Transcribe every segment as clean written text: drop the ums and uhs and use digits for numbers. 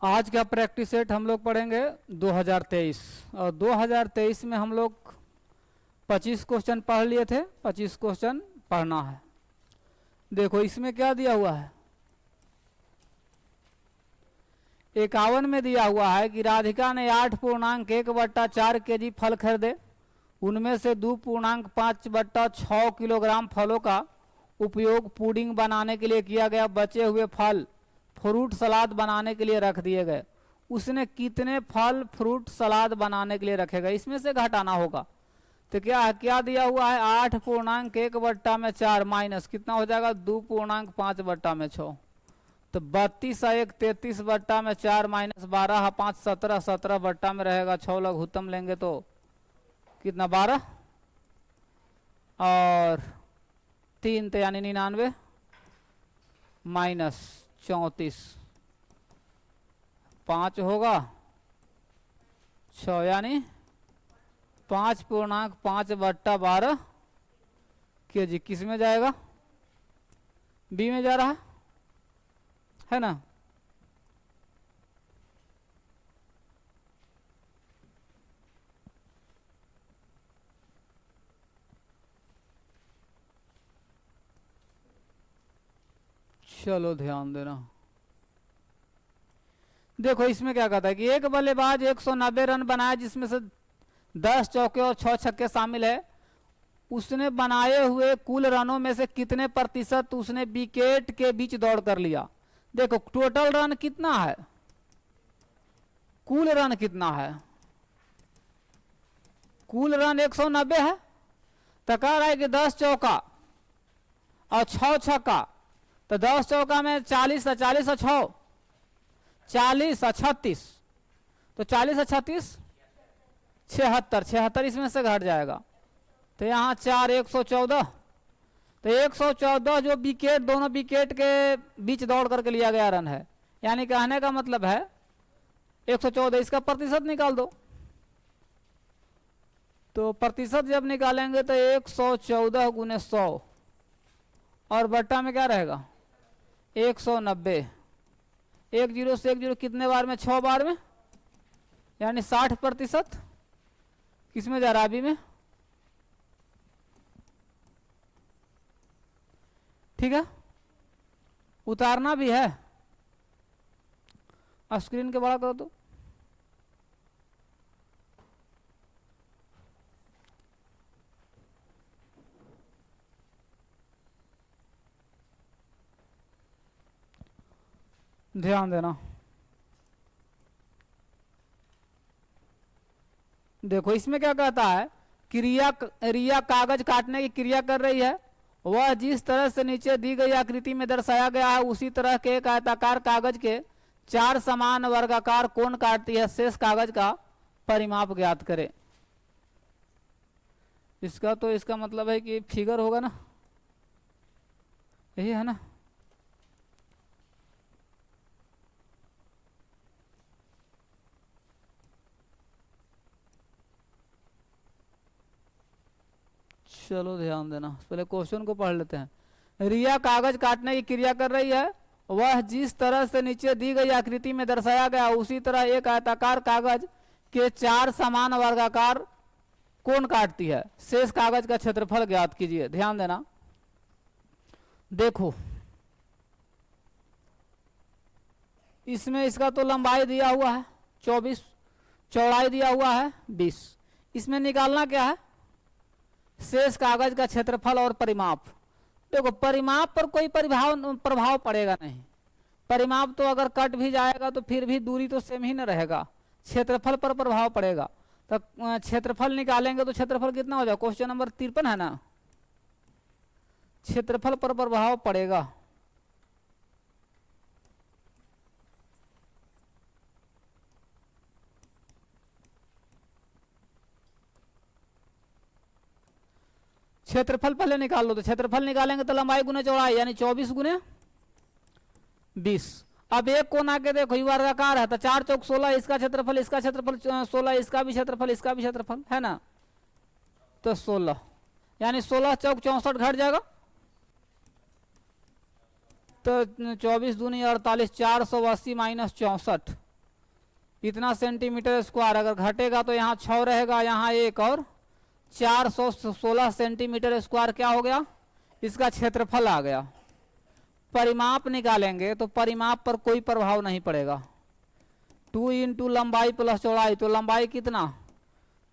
आज का practice set हम लोग पढ़ेंगे 2023 और 2023 में हम लोग 25 क्वेश्चन पढ़ लिए थे। 25 क्वेश्चन पढ़ना है। देखो इसमें क्या दिया हुआ है। 51 में दिया हुआ है कि राधिका ने 8.1/4 kg फल खरीदे। उनमें से 2.5/6 किलोग्राम फलों का उपयोग पुडिंग बनाने के लिए किया गया। बचे हुए फल फ्रूट सलाद बनाने के लिए रख दिए गए। उसने कितने फल फ्रूट सलाद बनाने के लिए रखे गए, इसमें से घटाना होगा। तो क्या दिया हुआ है 8.1/4 माइनस कितना हो जाएगा 2.5/6। तो 32 33/4 माइनस 12 5 17 17 बट्टा में रहेगा 6 लघुत्तम लेंगे तो कितना 12 और 3 तो यानी 99 माइनस 34 5 होगा 6 यानी 5.5/12 kg किस में जाएगा, बी में जा रहा है ना। चलो ध्यान देना। देखो इसमें क्या कहता है कि एक बल्लेबाज 190 रन बनाया जिसमें से 10 चौके और 6 छक्के शामिल है। उसने बनाए हुए कुल रनों में से कितने प्रतिशत उसने विकेट के बीच दौड़ कर लिया। देखो टोटल रन कितना है, कुल रन कितना है, कुल रन 190 है। तो कह रहा है कि 10 चौका और 6 छक्का, तो 10 चौका में 40 और 6 40 और 36, तो 40 और 36 76 इसमें से घट जाएगा। तो यहाँ 4 114, तो 114 जो विकेट दोनों विकेट के बीच दौड़ करके लिया गया रन है। यानी कहने का मतलब है 114, इसका प्रतिशत निकाल दो। तो प्रतिशत जब निकालेंगे तो 114 गुने 100 और बट्टा में क्या रहेगा 190। 1 0 से 1 0 कितने बार में, 6 बार में, यानी 60%। किस में जा रहा अभी में, ठीक है। उतारना भी है, स्क्रीन के बड़ा कर दो। ध्यान देना। देखो इसमें क्या कहता है कि रिया कागज काटने की क्रिया कर रही है। वह जिस तरह से नीचे दी गई आकृति में दर्शाया गया है उसी तरह के एक आयताकार कागज के 4 समान वर्गाकार कोण काटती है। शेष कागज का परिमाप ज्ञात करें। इसका मतलब है कि फिगर होगा ना, यही है ना। चलो ध्यान देना, पहले क्वेश्चन को पढ़ लेते हैं। रिया कागज काटने की क्रिया कर रही है। वह जिस तरह से नीचे दी गई आकृति में दर्शाया गया उसी तरह एक आयताकार कागज के 4 समान वर्गाकार कोण काटती है। शेष कागज का क्षेत्रफल ज्ञात कीजिए। ध्यान देना। देखो इसमें इसका तो लंबाई दिया हुआ है 24, चौड़ाई दिया हुआ है 20। इसमें निकालना क्या है, शेष कागज का क्षेत्रफल और परिमाप। देखो परिमाप पर कोई प्रभाव पड़ेगा नहीं। परिमाप तो अगर कट भी जाएगा तो फिर भी दूरी तो सेम ही न रहेगा। क्षेत्रफल पर प्रभाव पड़ेगा। तो क्षेत्रफल निकालेंगे तो क्षेत्रफल कितना हो जाएगा, क्वेश्चन नंबर 53 है ना। क्षेत्रफल पर प्रभाव पड़ेगा। क्षेत्रफल पहले निकाल लो। तो क्षेत्रफल निकालेंगे तो लंबाई गुने चौड़ाई यानी 24 गुने 20। अब एक कोण आके देखो ये वर्गाकार है तो 4 चौक 16, इसका क्षेत्रफल 16, इसका भी क्षेत्रफल है ना। तो 16 यानी 16 चौक 64 घट जाएगा। तो 24 दूनी 48, 480 माइनस 64 इतना सेंटीमीटर स्क्वायर। अगर घटेगा तो यहाँ 6 रहेगा, यहाँ 1 और 416 सेंटीमीटर स्क्वायर क्या हो गया, इसका क्षेत्रफल आ गया। परिमाप निकालेंगे तो परिमाप पर कोई प्रभाव नहीं पड़ेगा। 2 इंटू लंबाई प्लस चौड़ाई, तो लंबाई कितना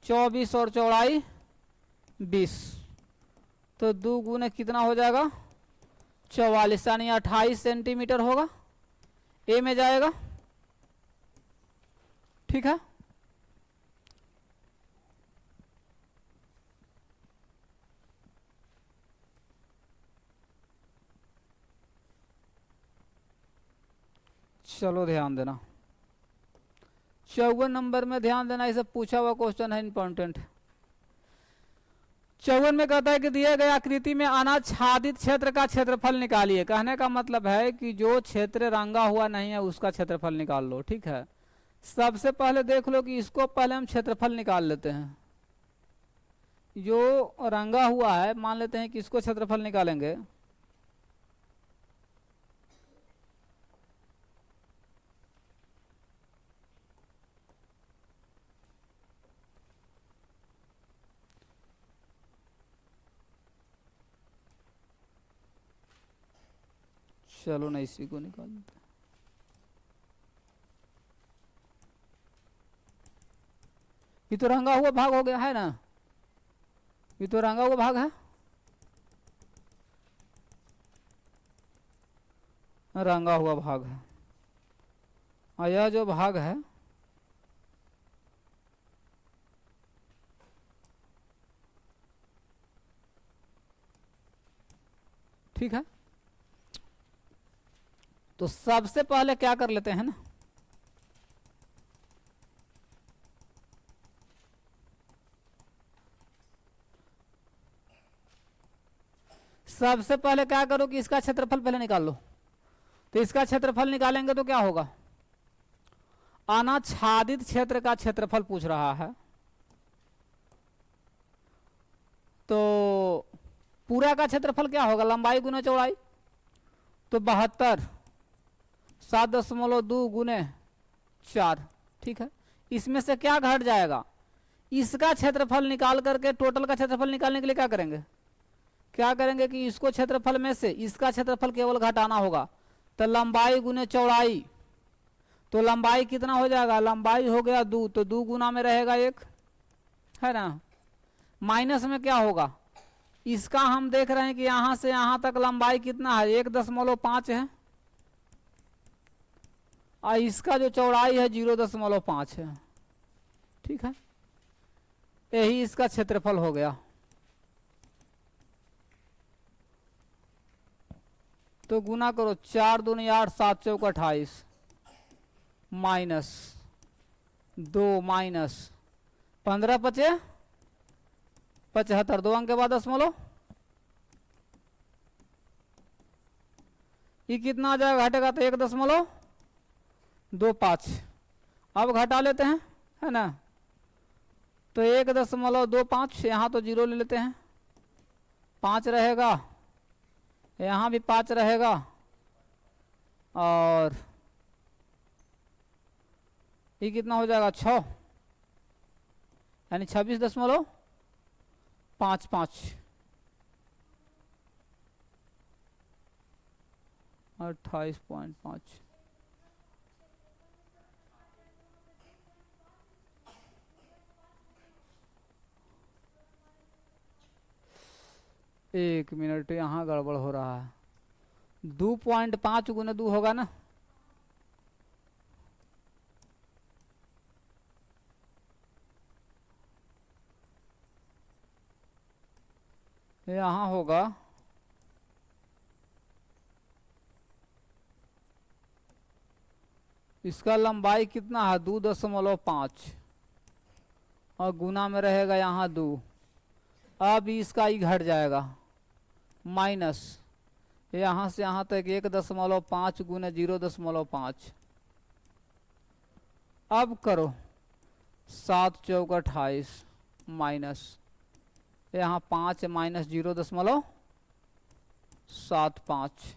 24 और चौड़ाई 20, तो 2 गुने कितना हो जाएगा 44, यानी 28 सेंटीमीटर होगा। ए में जाएगा। ठीक है, चलो ध्यान देना। 54 नंबर में ध्यान देना, इसे पूछा हुआ क्वेश्चन है, इंपॉर्टेंट। 54 में कहता है कि दिए गए आकृति में अनाच्छादित क्षेत्र का क्षेत्रफल निकालिए। कहने का मतलब है कि जो क्षेत्र रंगा हुआ नहीं है उसका क्षेत्रफल निकाल लो। ठीक है, सबसे पहले देख लो कि इसको पहले हम क्षेत्रफल निकाल लेते हैं। जो रंगा हुआ है मान लेते हैं कि इसको क्षेत्रफल निकालेंगे। चलो ना इसी को निकाल देते। ये तो रंगा हुआ भाग हो गया है ना, ये तो रंगा हुआ भाग है, रंगा हुआ भाग है। और यह जो भाग है ठीक है, तो सबसे पहले क्या कर लेते हैं ना, सबसे पहले क्या करो कि इसका क्षेत्रफल पहले निकाल लो। तो इसका क्षेत्रफल निकालेंगे तो क्या होगा, अनाच्छादित क्षेत्र का क्षेत्रफल पूछ रहा है। तो पूरा का क्षेत्रफल क्या होगा, लंबाई गुना चौड़ाई, तो 72 7.2 गुने 4। ठीक है, इसमें से क्या घट जाएगा, इसका क्षेत्रफल निकाल करके टोटल का क्षेत्रफल निकालने के लिए क्या करेंगे, क्या करेंगे कि इसको क्षेत्रफल में से इसका क्षेत्रफल केवल घटाना होगा। तो लंबाई गुने चौड़ाई, तो लंबाई कितना हो जाएगा, लंबाई हो गया 2, तो 2 गुना में रहेगा 1, है ना। माइनस में क्या होगा, इसका हम देख रहे हैं कि यहां से यहां तक लंबाई कितना है 1.5 है, और इसका जो चौड़ाई है 0.5 है। ठीक है, यही इसका क्षेत्रफल हो गया। तो गुना करो, 4 दूनी 8 7 चौक 28 माइनस 2 माइनस 15 पचे 75, 2 अंक के बाद दशमलव, ये कितना आ जाएगा, घटेगा तो 1.25। अब घटा लेते हैं, है ना, तो 1.25, यहाँ तो 0 ले लेते हैं, 5 रहेगा, यहाँ भी 5 रहेगा, और ये कितना हो जाएगा 6, यानी 26.55, 28.5। एक मिनट, यहाँ गड़बड़ हो रहा है। 2.5 गुने 2 होगा ना, यहाँ होगा इसका लंबाई कितना है 2.5, और गुना में रहेगा यहाँ 2। अब इसका ही घट जाएगा, माइनस यहाँ से यहाँ तक 1.5 गुने 0.5। अब करो 7 चौक 28 माइनस यहाँ 5 माइनस 0.75, 28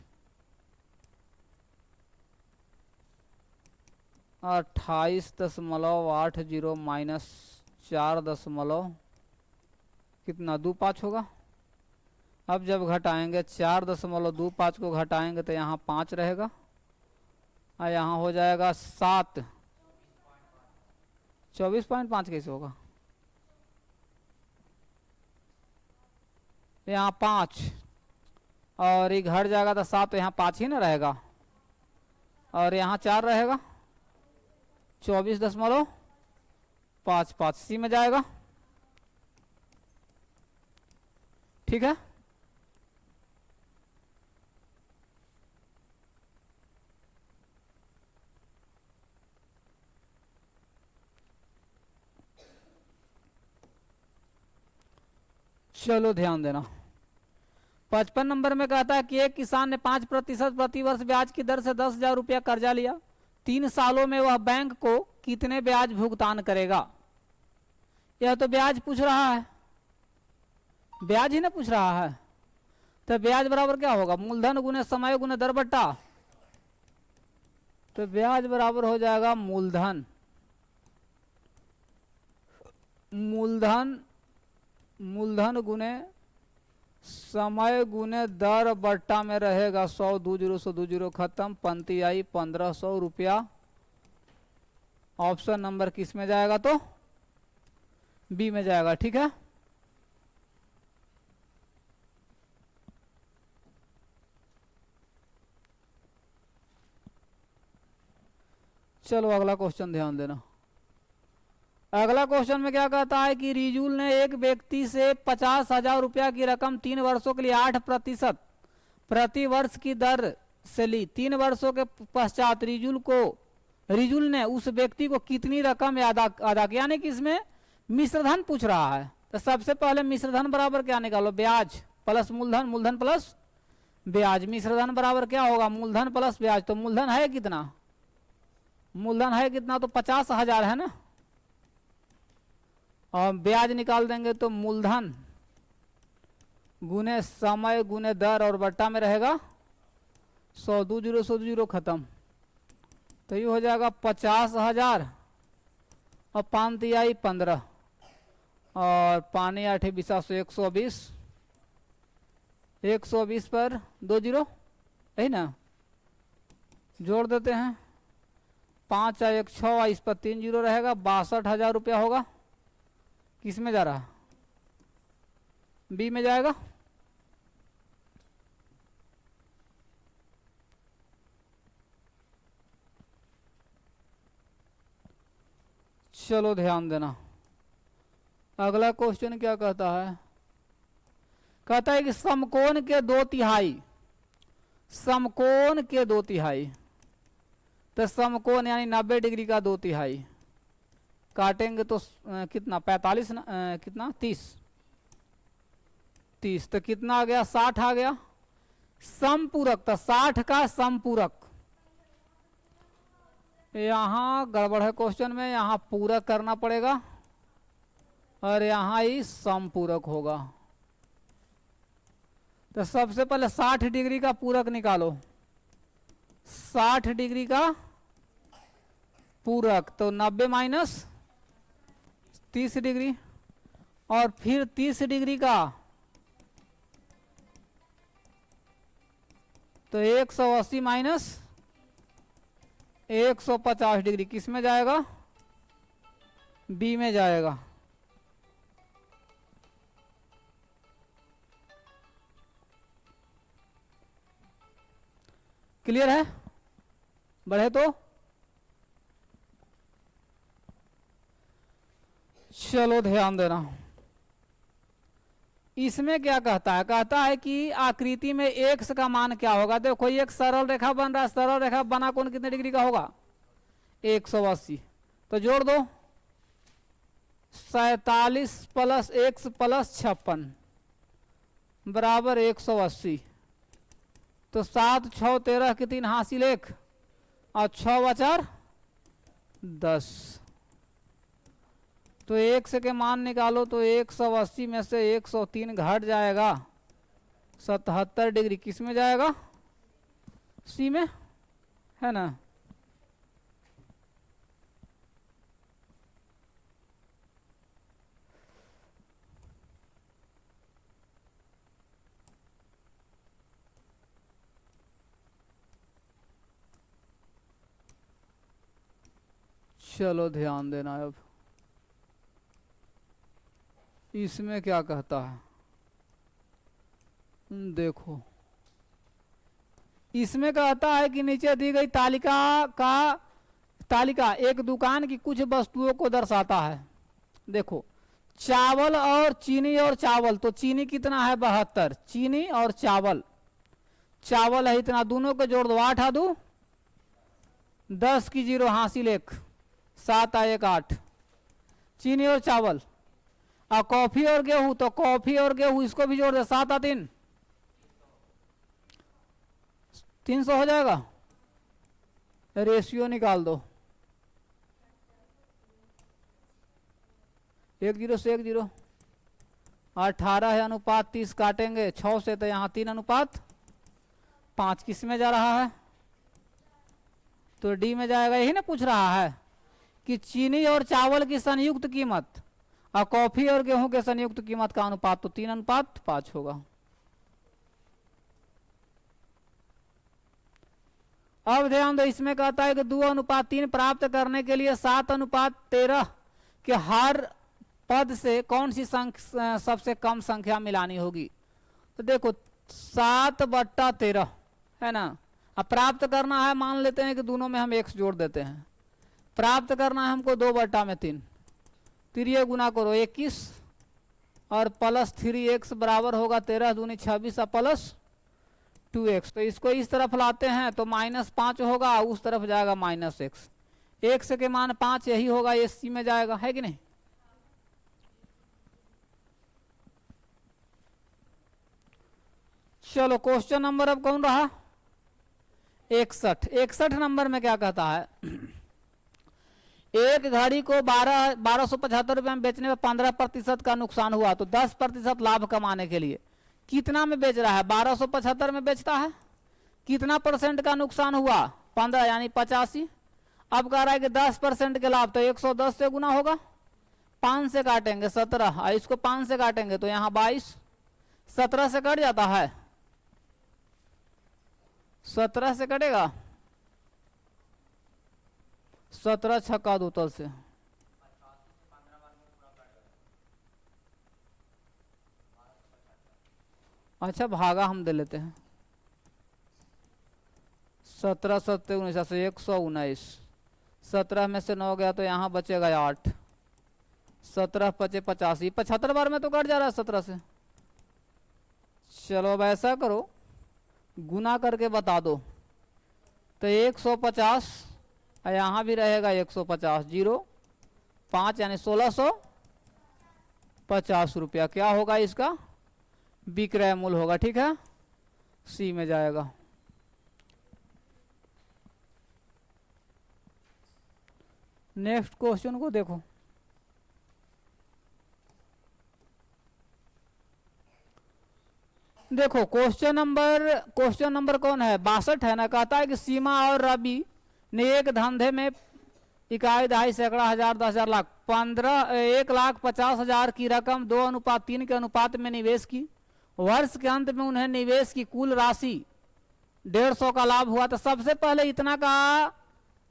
28.80 माइनस 4 दशमलव कितना 25 होगा। अब जब घटाएंगे 4.25 को घटाएंगे तो यहाँ 5 रहेगा और यहाँ हो जाएगा 7। 24.5 कैसे होगा, यहाँ 5 और ये घट जाएगा तो 7, तो यहाँ 5 ही ना रहेगा और यहाँ 4 रहेगा। 24.55 सी में जाएगा। ठीक है, चलो ध्यान देना। 55 नंबर में कहता है कि एक किसान ने 5% प्रतिवर्ष ब्याज की दर से 10,000 रुपया कर्जा लिया। 3 सालों में वह बैंक को कितने ब्याज भुगतान करेगा। यह तो ब्याज पूछ रहा है, ब्याज ही ना पूछ रहा है, तो ब्याज बराबर क्या होगा, मूलधन गुने समय गुने दर बट्टा। तो ब्याज बराबर हो जाएगा मूलधन गुने समय गुने दर बट्टा में रहेगा 100 2 0 100 2 0 खत्म। पंक्ति आई 1500 रुपया। ऑप्शन नंबर किस में जाएगा, तो बी में जाएगा। ठीक है, चलो अगला क्वेश्चन ध्यान देना। अगला क्वेश्चन में क्या कहता है कि रिजुल ने एक व्यक्ति से 50,000 रुपया की रकम 3 वर्षों के लिए 8% प्रति वर्ष की दर से ली। 3 वर्षों के पश्चात रिजुल ने उस व्यक्ति को कितनी रकम अदा किया, यानी कि इसमें मिश्रधन पूछ रहा है। तो सबसे पहले मिश्रधन बराबर क्या निकालो, ब्याज प्लस मूलधन, मूलधन प्लस ब्याज। मिश्रधन बराबर क्या होगा, मूलधन प्लस ब्याज। तो मूलधन है कितना, मूलधन है कितना, तो 50,000 है ना, और ब्याज निकाल देंगे तो मूलधन गुने समय गुने दर और बट्टा में रहेगा 100 2 0 100 2 0 खत्म। तो ये हो जाएगा 50,000 और 5 तिहाई 15 और पानी 8 20 120। 120 पर 2 0 है ना, जोड़ देते हैं 5 और 1 6 और इस पर 3 0 रहेगा। 62,000 रुपया होगा। किस में जा रहा, बी में जाएगा। चलो ध्यान देना। अगला क्वेश्चन क्या कहता है, कहता है कि समकोण के 2/3, समकोण के 2/3, तो समकोण यानी 90 डिग्री का 2/3 काटेंगे तो कितना 45 कितना 30 तो कितना आ गया 60 आ गया। समपूरक, तो 60 का समपूरक, यहाँ गड़बड़ है क्वेश्चन में, यहाँ पूरक करना पड़ेगा और यहाँ ही समपूरक होगा। तो सबसे पहले 60 डिग्री का पूरक निकालो। 60 डिग्री का पूरक तो 90 माइनस 30 डिग्री और फिर 30 डिग्री का तो 180 माइनस 150 डिग्री किस में जाएगा, बी में जाएगा। क्लियर है, बढ़े तो चलो ध्यान देना। इसमें क्या कहता है, कहता है कि आकृति में x का मान क्या होगा। देखो कोई एक सरल रेखा बन रहा है, सरल रेखा बना कौन कितने डिग्री का होगा 180। तो जोड़ दो 47 प्लस x प्लस 56 बराबर 180। तो 7 6 13 के 3 हासिल 1 और 6 4 10। तो x के मान निकालो तो 180 में से 103 घट जाएगा 77 डिग्री किस में जाएगा, सी में है ना। चलो ध्यान देना। अब इसमें क्या कहता है, देखो इसमें कहता है कि नीचे दी गई तालिका एक दुकान की कुछ वस्तुओं को दर्शाता है। देखो चावल और चीनी और चावल, तो चीनी कितना है 72, चीनी और चावल है इतना, दोनों को जोड़ दो, 8 दो 10 की 0 हासिल 1, 7 1 8, चीनी और चावल। और कॉफी और गेहूं, तो कॉफी और गेहूं इसको भी जोड़ दे, 7 3 300 हो जाएगा। रेशियो निकाल दो, 1 0 से 1 0, 18 है अनुपात 30 काटेंगे 6 से, तो यहाँ 3 अनुपात 5 किस में जा रहा है, तो डी में जाएगा। यही ना पूछ रहा है कि चीनी और चावल की संयुक्त कीमत और कॉफी और गेहूं के संयुक्त कीमत का अनुपात, तो 3 अनुपात 5 होगा। अब ध्यान दो, इसमें कहता है कि 2 अनुपात 3 प्राप्त करने के लिए 7 अनुपात 13 के हर पद से कौन सी सबसे कम संख्या मिलानी होगी। तो देखो 7/13 है ना। अब प्राप्त करना है, मान लेते हैं कि दोनों में हम x जोड़ देते हैं। प्राप्त करना है हमको 2/3, तिरिये गुना करो 21 और प्लस 3x बराबर होगा 13 दूनी 26 और प्लस 2x। तो इसको इस तरफ लाते हैं तो -5 होगा, उस तरफ जाएगा -x। x के मान 5 यही होगा, ये सी में जाएगा, है कि नहीं। चलो क्वेश्चन नंबर अब कौन रहा, 61 नंबर में क्या कहता है, एक घड़ी को 1275 रुपए में बेचने में 15% का नुकसान हुआ, तो 10% लाभ कमाने के लिए कितना में बेच रहा है, 1275 में बेचता है, कितना % का नुकसान हुआ, 15 यानी 85। अब कह रहा है कि 10% के लाभ, तो 110 से गुना होगा, 5 से काटेंगे 17 और इसको 5 से काटेंगे तो यहाँ 22, 17 से कट जाता है, 17 से कटेगा, 17 छक्का 2 तल से, अच्छा भागा हम दे लेते हैं, 17 7 19 119, 17 में से 9 गया तो यहाँ बचेगा 8, 17 5 85, 75 बार में तो कट जा रहा है 17 से। चलो अब ऐसा करो, गुना करके बता दो, तो 150 और यहाँ भी रहेगा 150, 0 5 यानी 1650 रुपया क्या होगा इसका विक्रय मूल्य होगा, ठीक है, सी में जाएगा। नेक्स्ट क्वेश्चन को देखो, देखो क्वेश्चन नंबर कौन है, 62 है ना। कहता है कि सीमा और रवि ने एक धंधे में इकाई दहाई सैकड़ा हजार 10,000 लाख 1,50,000 की रकम 2:3 के अनुपात में निवेश की। वर्ष के अंत में उन्हें निवेश की कुल राशि 150 का लाभ हुआ। तो सबसे पहले इतना का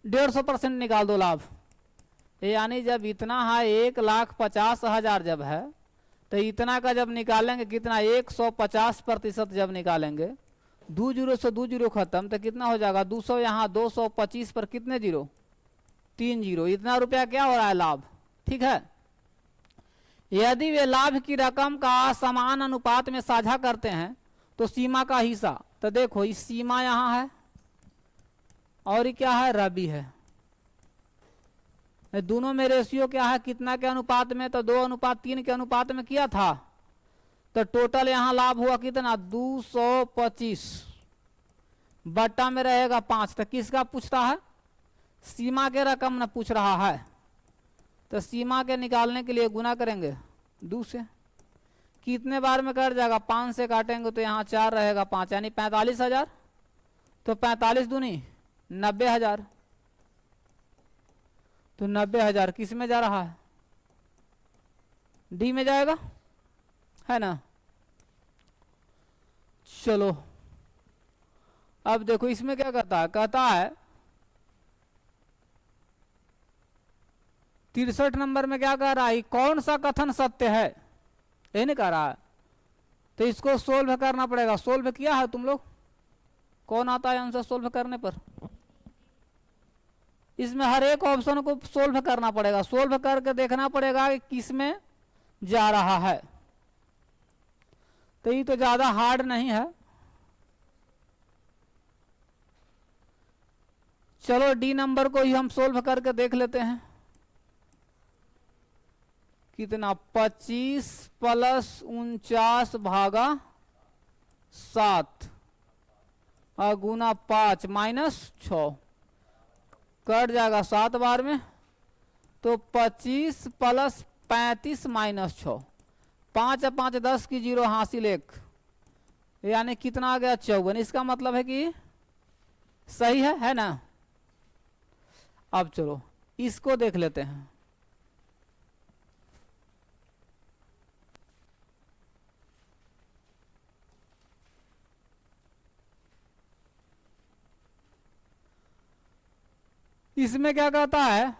150% निकाल दो लाभ, यानी जब इतना है 1,50,000 जब है तो इतना का जब निकालेंगे कितना 150% जब निकालेंगे, 2 जीरो से 2 जीरो खत्म, तो कितना हो जाएगा 200, यहाँ 225 पर कितने जीरो 3 जीरो, इतना रुपया क्या हो रहा है लाभ, ठीक है। यदि वे लाभ की रकम का समान अनुपात में साझा करते हैं तो सीमा का हिस्सा, तो देखो इस सीमा यहाँ है और ये क्या है रवि है, दोनों में रेशियो क्या है कितना के अनुपात में, तो 2:3 के अनुपात में किया था। तो टोटल यहाँ लाभ हुआ कितना 225, बट्टा में रहेगा 5। तो किसका पूछता है, सीमा के रकम न पूछ रहा है। तो सीमा के निकालने के लिए गुना करेंगे 2 से, कितने बार में कट जाएगा 5 से काटेंगे तो यहाँ 4 रहेगा 5 यानी 45,000। तो 45 दूनी 90,000, तो 90,000 किस में जा रहा है, डी में जाएगा, है ना। चलो अब देखो इसमें क्या कहता है 63 नंबर में क्या कह रहा है, कौन सा कथन सत्य है, ये नहीं कह रहा है। तो इसको सोल्व करना पड़ेगा। सोल्व किया है तुम लोग? कौन आता है आंसर सोल्व करने पर? इसमें हर एक ऑप्शन को सोल्व करना पड़ेगा। सोल्व करके देखना पड़ेगा कि किस में जा रहा है। तो ये तो ज्यादा हार्ड नहीं है। चलो डी नंबर को ही हम सोल्व करके देख लेते हैं। कितना, 25 प्लस 49 भागा 7 और गुना 5 माइनस 6, कट जाएगा 7 बार में। तो 25 प्लस 35 माइनस 6, 5 5 10 की 0 हासिल 1, यानी कितना आ गया 54। इसका मतलब है कि सही है ना। अब चलो इसको देख लेते हैं। इसमें क्या कहता है,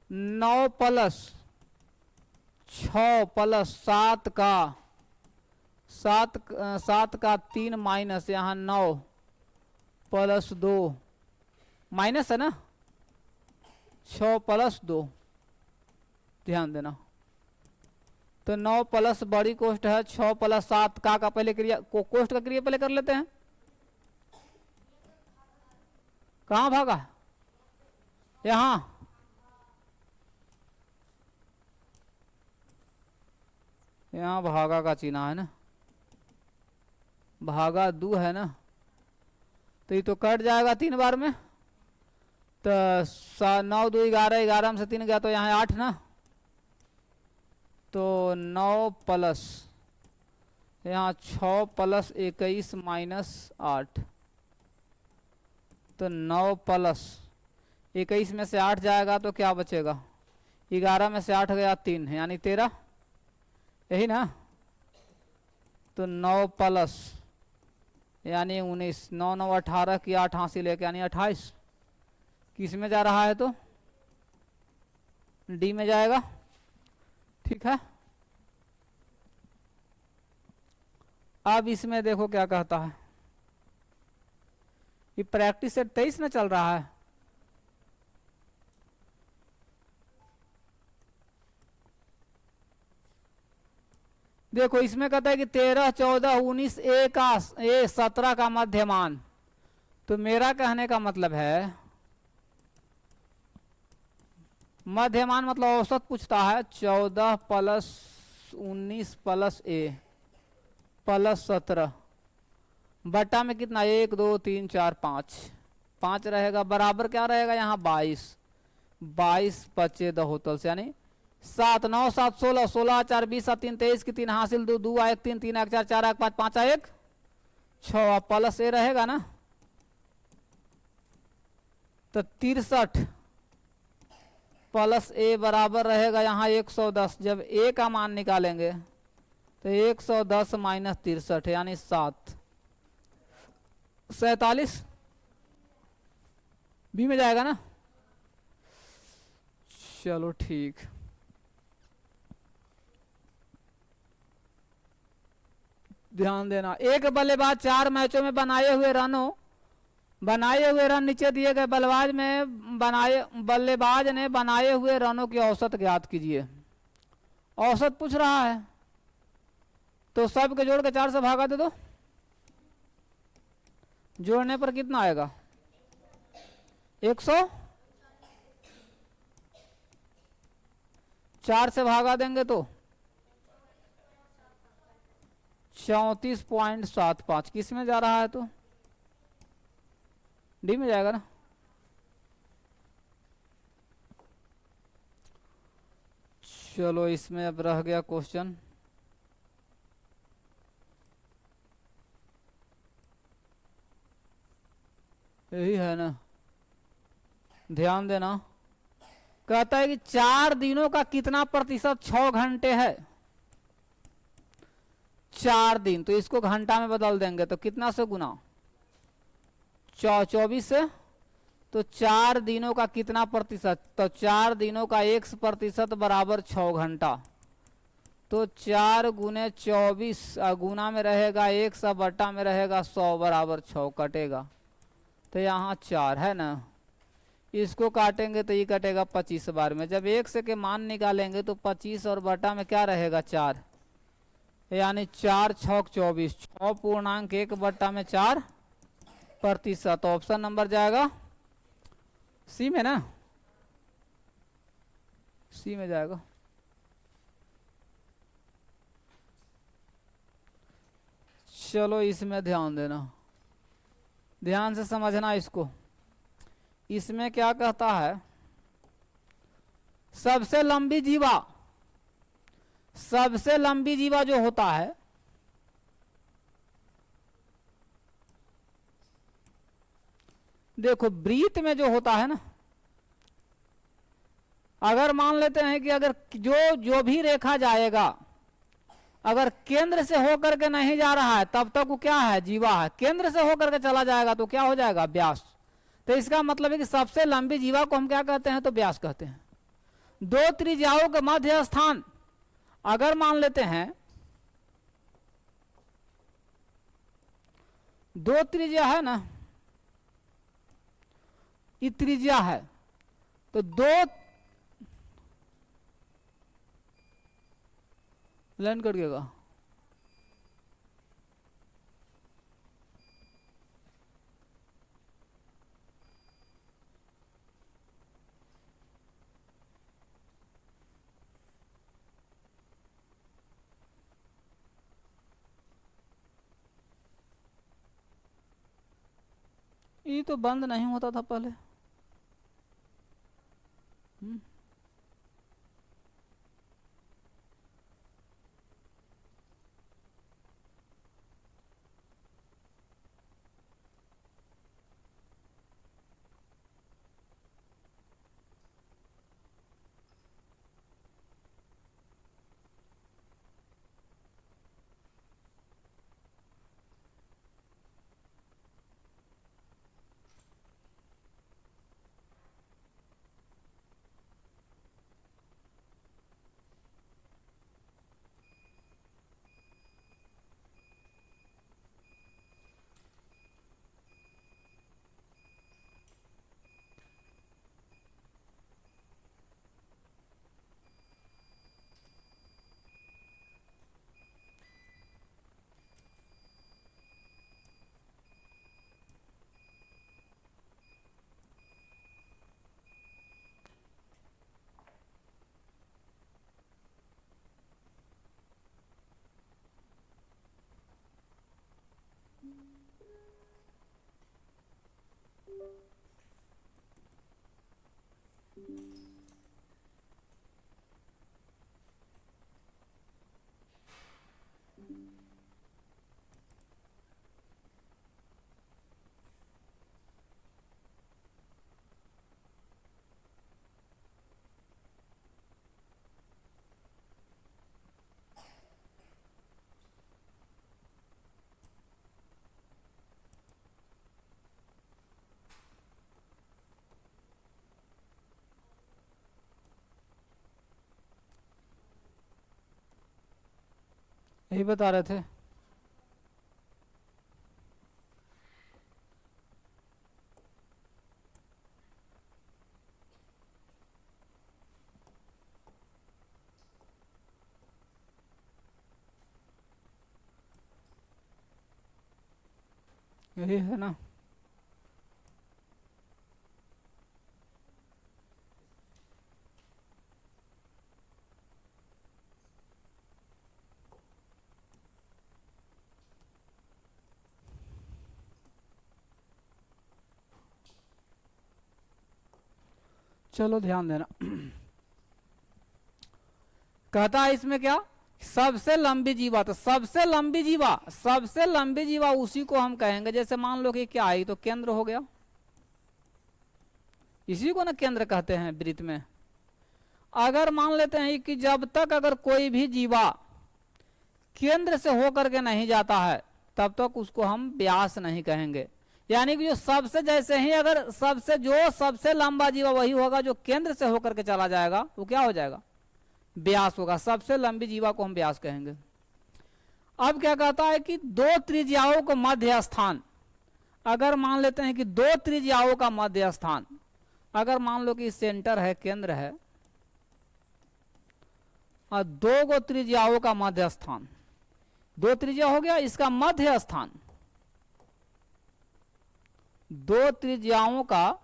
9 प्लस 6 प्लस 7 का 3 माइनस, यहां 9 प्लस 2 माइनस है ना, 6 प्लस 2, ध्यान देना। तो 9 प्लस बड़ी कोष्ट है, 6 प्लस 7 का पहले क्रिया को कोष्ट का क्रिया पहले कर लेते हैं। कहां भागा, यहां भागा का चिन्ह है ना, भागा 2 है ना। तो ये तो कट जाएगा 3 बार में। तो 9 2 11, 11 में से 3 गया तो यहाँ 8 ना। तो 9 प्लस यहाँ 6 प्लस 21 माइनस 8, तो 9 प्लस 21 में से 8 जाएगा तो क्या बचेगा, 11 में से 8 गया 3, यानी 13, यही ना। तो 9 प्लस यानी 19, 9 9 18 की 8 हासिल एक यानी 28। किस में जा रहा है, तो डी में जाएगा। ठीक है। अब इसमें देखो क्या कहता है, ये प्रैक्टिस सेट 23 ना चल रहा है। देखो इसमें कहता है कि 13 14 19 ए 17 का मध्यमान। तो मेरा कहने का मतलब है, मध्यमान मतलब औसत पूछता है। 14 प्लस 19 प्लस ए प्लस 17 बटा में कितना, 1 2 3 4 5 रहेगा, बराबर क्या रहेगा यहाँ 22 25 होतल से, यानी 7 9 7 16 16 4 20 7 3 23 की 3 हासिल 2 2 1 3 3 1 4 4 1 5 5 1 6 प्लस ए रहेगा ना। तो 63 प्लस ए बराबर रहेगा यहाँ 110। जब ए का मान निकालेंगे तो 110 माइनस 63 यानी 7 47 बी में जाएगा ना। चलो ठीक, ध्यान देना। एक बल्लेबाज 4 मैचों में बनाए हुए रन नीचे दिए गए बल्लेबाज ने बनाए हुए रनों की औसत ज्ञात कीजिए। औसत पूछ रहा है तो सब के जोड़ के 4 से भागा दे दो। जोड़ने पर कितना आएगा, 100। 4 से भागा देंगे तो 34.75। किस में जा रहा है, तो डी में जाएगा ना। चलो इसमें अब रह गया क्वेश्चन, यही है ना, ध्यान देना। कहता है कि 4 दिनों का कितना प्रतिशत 6 घंटे है। 4 दिन, तो इसको घंटा में बदल देंगे तो कितना से गुना, 24 से तो 4 दिनों का कितना प्रतिशत, तो 4 दिनों का x% बराबर 6 घंटा। तो 4 गुने 24 गुना में रहेगा 1 बटा में रहेगा 100 बराबर 6 कटेगा। तो यहाँ 4 है ना, इसको काटेंगे तो ये कटेगा 25 बार में। जब 1 से के मान निकालेंगे तो 25 और बटा में क्या रहेगा 4, यानी 4 छौक 24, 6.1 बटा में 4%। ऑप्शन नंबर जाएगा सी में ना, सी में जाएगा। चलो इसमें ध्यान देना, ध्यान से समझना इसको। इसमें क्या कहता है, सबसे लंबी जीवा, सबसे लंबी जीवा जो होता है देखो ब्रीथ में जो होता है ना, अगर मान लेते हैं कि अगर जो भी रेखा जाएगा अगर केंद्र से होकर के नहीं जा रहा है तब तक वो क्या है, जीवा है। केंद्र से होकर के चला जाएगा तो क्या हो जाएगा, व्यास। तो इसका मतलब है कि सबसे लंबी जीवा को हम क्या कहते हैं, तो व्यास कहते हैं। दो त्रिज्याओं के मध्य स्थान अगर मान लेते हैं, दो त्रिज्या है ना, ये त्रिज्या है, तो दो लर्न करिएगा। ये तो बंद नहीं होता था पहले। यही बता रहे थे। यही है ना, चलो ध्यान देना। कहता है इसमें क्या, सबसे लंबी जीवा, तो सबसे लंबी जीवा, सबसे लंबी जीवा उसी को हम कहेंगे। जैसे मान लो कि क्या है, तो केंद्र हो गया, इसी को ना केंद्र कहते हैं वृत्त में। अगर मान लेते हैं कि जब तक अगर कोई भी जीवा केंद्र से होकर के नहीं जाता है तब तक उसको हम व्यास नहीं कहेंगे। यानी कि जो सबसे, जैसे ही अगर सबसे लंबा जीवा वही होगा जो केंद्र से होकर के चला जाएगा, वो क्या हो जाएगा, व्यास होगा। सबसे लंबी जीवा को हम व्यास कहेंगे। अब क्या कहता है कि दो त्रिज्याओं को मध्य स्थान, अगर मान लेते हैं कि दो त्रिज्याओं का मध्य स्थान, अगर मान लो कि सेंटर है, केंद्र है, और दो गो त्रिज्याओं का मध्य स्थान, दो त्रिज्या हो गया, इसका मध्य स्थान, दो त्रिज्याओं का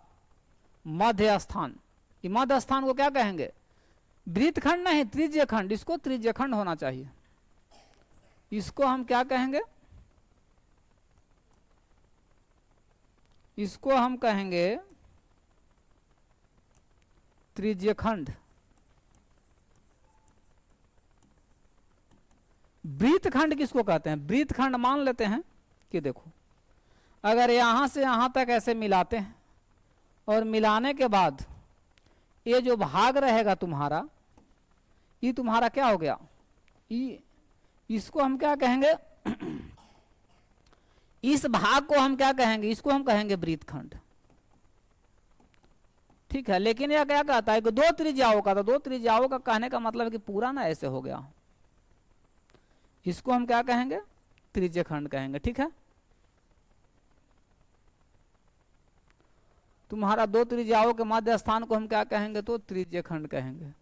मध्य स्थान, ये मध्य स्थान को क्या कहेंगे, वृत्तखंड नहीं, त्रिज्यखंड, इसको त्रिज्यखंड होना चाहिए। इसको हम क्या कहेंगे, इसको हम कहेंगे त्रिज्यखंड। वृत्तखंड किसको कहते हैं, वृत्तखंड मान लेते हैं कि देखो, अगर यहां से यहां तक ऐसे मिलाते हैं, और मिलाने के बाद ये जो भाग रहेगा तुम्हारा, ये तुम्हारा क्या हो गया, इसको हम क्या कहेंगे, इस भाग को हम क्या कहेंगे, इसको हम कहेंगे वृत्तखंड। ठीक है, लेकिन यह क्या कहता है कि दो त्रिज्याओं का, तो दो त्रिज्याओं का कहने का मतलब कि पूरा ना ऐसे हो गया, इसको हम क्या कहेंगे, त्रिज्यखंड कहेंगे। ठीक है, तुम्हारा दो त्रिज्याओं के मध्य स्थान को हम क्या कहेंगे, तो त्रिज्यखंड कहेंगे।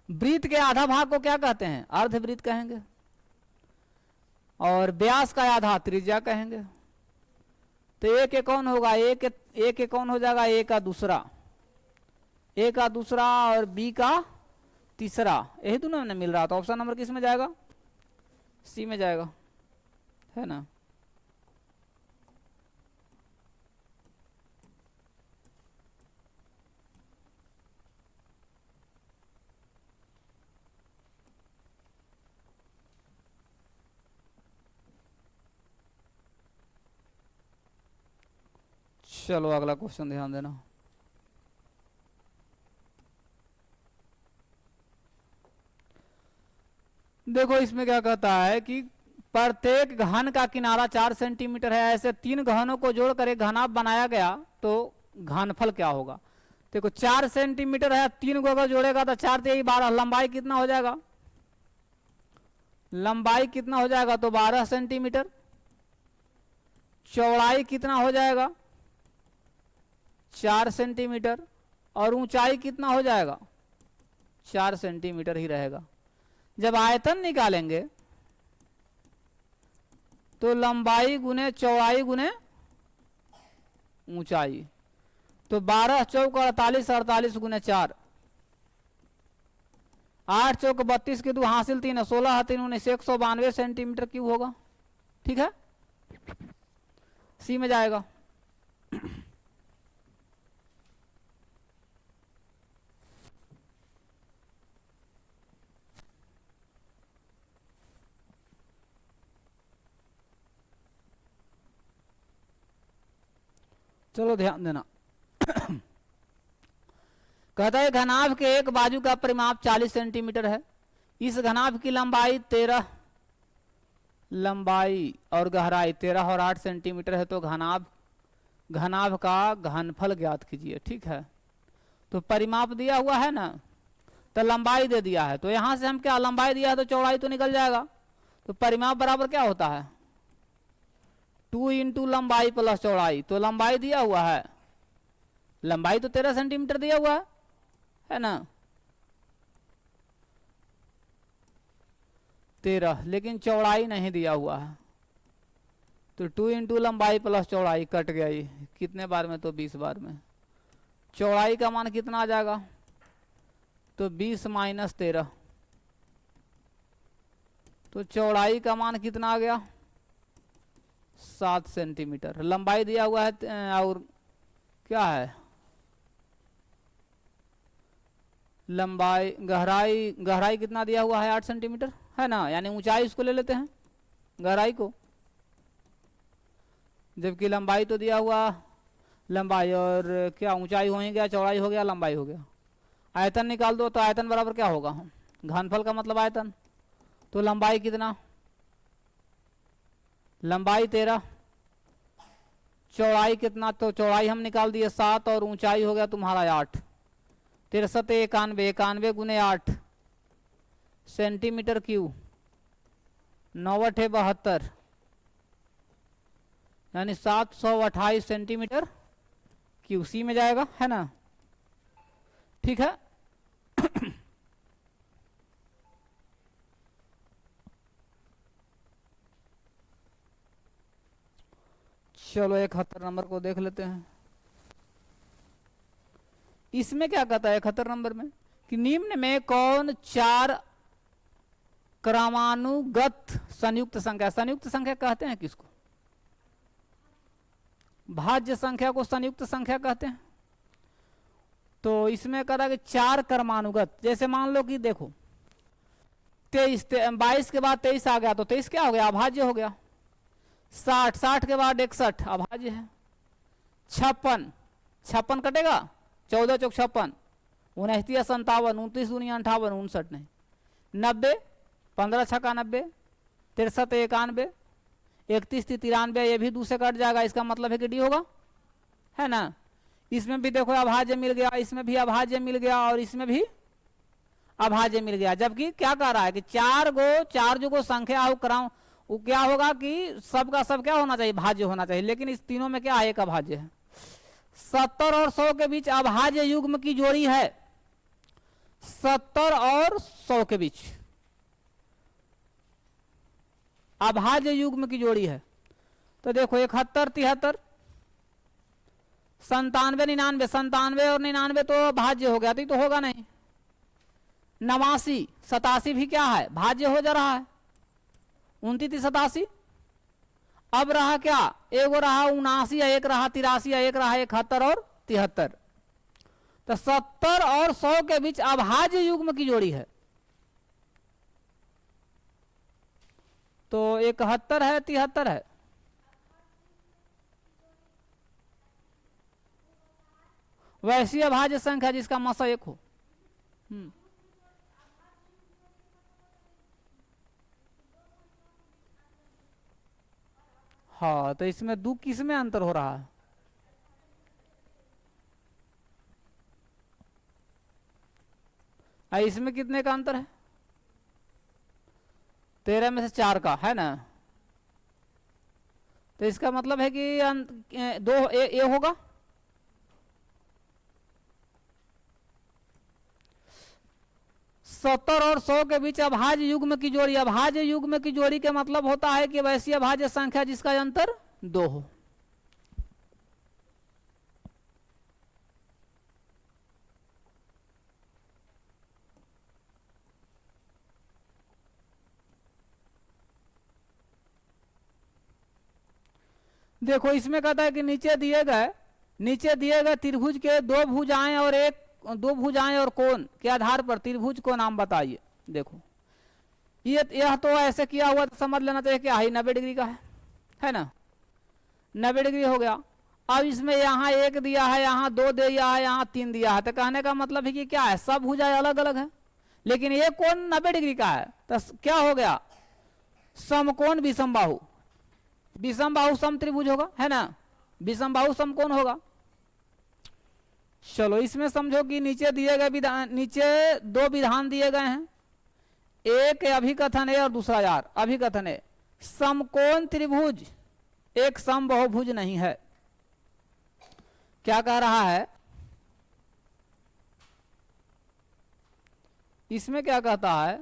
वृत्त के आधा भाग को क्या कहते हैं, अर्धवृत्त कहेंगे, और व्यास का आधा त्रिज्या कहेंगे। तो ए के कौन होगा, ए के कौन हो जाएगा, ए का दूसरा, ए का दूसरा और बी का तीसरा, यही दोनों में मिल रहा था। ऑप्शन नंबर किस में जाएगा, सी में जाएगा, है ना। चलो अगला क्वेश्चन ध्यान देना। देखो इसमें क्या कहता है कि प्रत्येक घन का किनारा 4 सेंटीमीटर है, ऐसे 3 घनों को जोड़कर एक घनाभ बनाया गया, तो घनफल क्या होगा। देखो 4 सेंटीमीटर है, 3 को अगर जोड़ेगा तो 4 से 12, लंबाई कितना हो जाएगा, लंबाई कितना हो जाएगा, तो 12 सेंटीमीटर। चौड़ाई कितना हो जाएगा, 4 सेंटीमीटर, और ऊंचाई कितना हो जाएगा, 4 सेंटीमीटर ही रहेगा। जब आयतन निकालेंगे तो लंबाई गुने चौड़ाई गुने ऊंचाई, तो 12 चौक 48, 48 गुने 4, 8 चौक 32 के 2 हासिल 3, 16 3 19, 192 सेंटीमीटर क्यूब होगा। ठीक है, सी में जाएगा। चलो ध्यान देना। कहता है घनाभ के एक बाजू का परिमाप 40 सेंटीमीटर है, इस घनाभ की लंबाई 13, लंबाई और गहराई 13 और 8 सेंटीमीटर है, तो घनाभ का घनफल ज्ञात कीजिए। ठीक है, तो परिमाप दिया हुआ है ना, तो लंबाई दे दिया है, तो यहां से हम क्या, लंबाई दिया है तो चौड़ाई तो निकल जाएगा, तो परिमाप बराबर क्या होता है, 2 इंटू लंबाई प्लस चौड़ाई। तो लंबाई दिया हुआ है, लंबाई तो 13 सेंटीमीटर दिया हुआ है ना, 13, लेकिन चौड़ाई नहीं दिया हुआ है, तो 2 इंटू लंबाई प्लस चौड़ाई, कट गया ये कितने बार में, तो 20 बार में। चौड़ाई का मान कितना आ जाएगा, तो 20 माइनस 13, तो चौड़ाई का मान कितना आ गया, 7 सेंटीमीटर। लंबाई दिया हुआ है और क्या है, लंबाई गहराई कितना दिया हुआ है, 8 सेंटीमीटर है ना, यानी ऊंचाई इसको ले लेते हैं गहराई को, जबकि लंबाई तो दिया हुआ, लंबाई और क्या ऊंचाई हो ही गया, चौड़ाई हो गया, लंबाई हो गया। आयतन निकाल दो, तो आयतन बराबर क्या होगा, घनफल का मतलब आयतन, तो लंबाई कितना, लंबाई 13, चौड़ाई कितना, तो चौड़ाई हम निकाल दिए 7 और ऊंचाई हो गया तुम्हारा 8। 63 91, 91 गुने 8 सेंटीमीटर क्यूब, 9 × 72 यानी 728 सेंटीमीटर क्यूब, सी में जाएगा, है ना। ठीक है। चलो 71 नंबर को देख लेते हैं। इसमें क्या कहता है 71 नंबर में कि निम्न में कौन 4 क्रमानुगत संयुक्त संख्या, संयुक्त संख्या कहते हैं किसको? भाज्य संख्या को संयुक्त संख्या कहते हैं। तो इसमें कह रहा है कि 4 क्रमानुगत, जैसे मान लो कि देखो 22 के बाद 23 आ गया तो 23 क्या हो गया? अभाज्य हो गया। 60 के बाद 61 अभाज्य है। 56 कटेगा, 14 चौक 56, 29 57, 29 दूनी 58, 59 नहीं। 90, 15 छक्का 90, 63 91, 31 93, ये भी 2 से कट जाएगा, इसका मतलब है कि डी होगा, है ना। इसमें भी देखो अभाज्य मिल गया, इसमें भी अभाज्य मिल गया और इसमें भी अभाज्य मिल गया। जबकि क्या कह रहा है कि 4 जो संख्या हो क्रम, वो क्या होगा कि सबका सब क्या होना चाहिए? भाज्य होना चाहिए। लेकिन इस तीनों में क्या एक अभाज्य है। 70 और 100 के बीच अभाज्य युग्म की जोड़ी है, 70 और 100 के बीच अभाज्य युग्म की जोड़ी है। तो देखो 71 73, 97 99, 97 और 99 तो भाज्य हो गया, तो होगा नहीं। 89 87 भी क्या है? भाज्य हो जा रहा है। 29 87, अब रहा क्या? एक रहा 79, एक रहा 83, एक रहा 71 और 73। तो 70 और 100 के बीच अभाज्य युग्म की जोड़ी है। तो 71 है 73 है। वैसी अभाज्य संख्या जिसका मसा 1 हो। हाँ, तो इसमें दो किस में अंतर हो रहा है? इसमें कितने का अंतर है? 13 में से 4 का, है ना। तो इसका मतलब है कि 2 ए होगा। सत्तर और 100 के बीच अभाज्य युग्म की जोड़ी, अभाज्य युग्म की जोड़ी के मतलब होता है कि वैसी अभाज्य संख्या जिसका अंतर 2 हो। देखो इसमें कहता है कि नीचे दिए गए त्रिभुज के 2 भुजाएं और कोण के आधार पर त्रिभुज को नाम बताइए। देखो यह तो ऐसे किया हुआ तो समझ लेना चाहिए कि हाई 90 डिग्री का है ना। 90 डिग्री हो गया। अब इसमें यहाँ 1 दिया है, यहाँ 2 दिया है, यहाँ 3 दिया है। तो कहने का मतलब है कि क्या है? सब भुजाएं अलग अलग है, लेकिन ये कोण 90 डिग्री का है। तो क्या हो गया? समकोण विषमबाहु। विषमबाहु सम त्रिभुज होगा, है ना। विषमबाहु समकोण होगा। चलो इसमें समझो कि नीचे दिए गए विधान, नीचे 2 विधान दिए गए हैं। एक अभिकथन है और दूसरा यार अभिकथन है। समकोण त्रिभुज एक समबाहुभुज नहीं है। क्या कह रहा है इसमें? क्या कहता है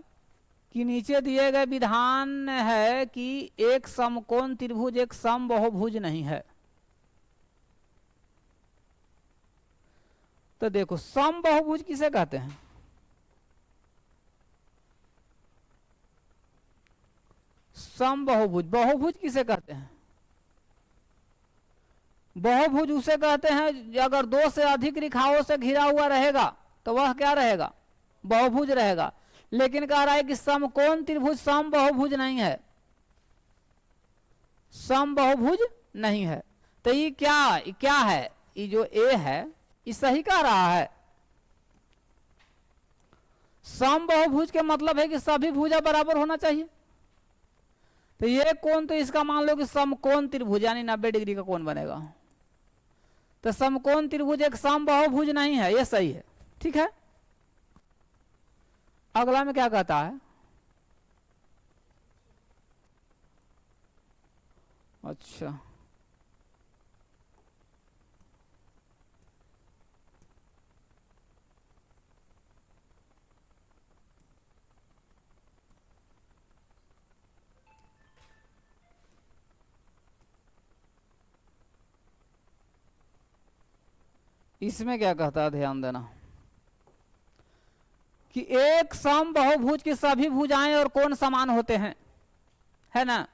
कि नीचे दिए गए विधान है कि एक समकोण त्रिभुज एक समबाहुभुज नहीं है। तो देखो समबाहुभुज किसे कहते हैं? समबाहुभुज, बहुभुज किसे कहते हैं? बहुभुज उसे कहते हैं अगर 2 से अधिक रेखाओं से घिरा हुआ रहेगा तो वह क्या रहेगा? बहुभुज रहेगा। लेकिन कह रहा है कि समकोण त्रिभुज समबाहुभुज नहीं है, समबाहुभुज नहीं है। तो ये क्या है? ये जो ए है ये सही कह रहा है। समबाहुभुज के मतलब है कि सभी भुजा बराबर होना चाहिए। तो ये कोण तो इसका मान लो कि समकोण त्रिभुज यानी 90 डिग्री का कोण बनेगा। तो समकोण त्रिभुज एक समबाहुभुज नहीं है, ये सही है। ठीक है, अगला में क्या कहता है, अच्छा इसमें क्या कहता है, ध्यान देना कि एक समबाहुभुज की सभी भुजाएं और कोण समान होते हैं, है ना।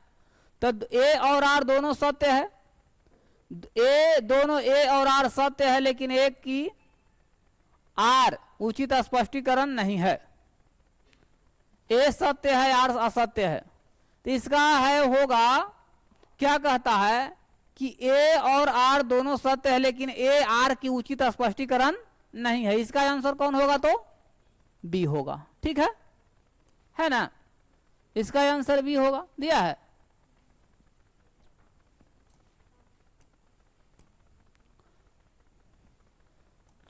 तो ए और आर दोनों सत्य है, दोनों ए और आर सत्य है, लेकिन एक की आर उचित स्पष्टीकरण नहीं है। ए सत्य है, आर असत्य है। तो इसका है होगा, क्या कहता है कि ए और आर दोनों सत्य है, लेकिन ए आर की उचित स्पष्टीकरण नहीं है। इसका आंसर कौन होगा, तो बी होगा। ठीक है ना, इसका आंसर बी होगा, दिया है।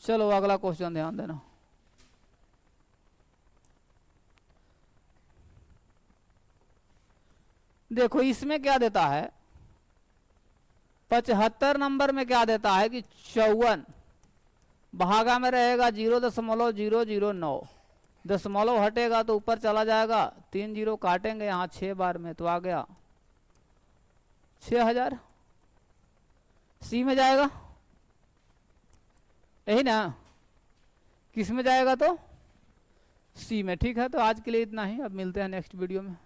चलो अगला क्वेश्चन ध्यान देना। देखो इसमें क्या देता है, 75 नंबर में क्या देता है कि 54 भागा में रहेगा 0.009, दशमलव हटेगा तो ऊपर चला जाएगा, 3 जीरो काटेंगे यहाँ 6 बार में, तो आ गया 6000। सी में जाएगा, यही ना, किस में जाएगा, तो सी में। ठीक है, तो आज के लिए इतना ही, अब मिलते हैं नेक्स्ट वीडियो में।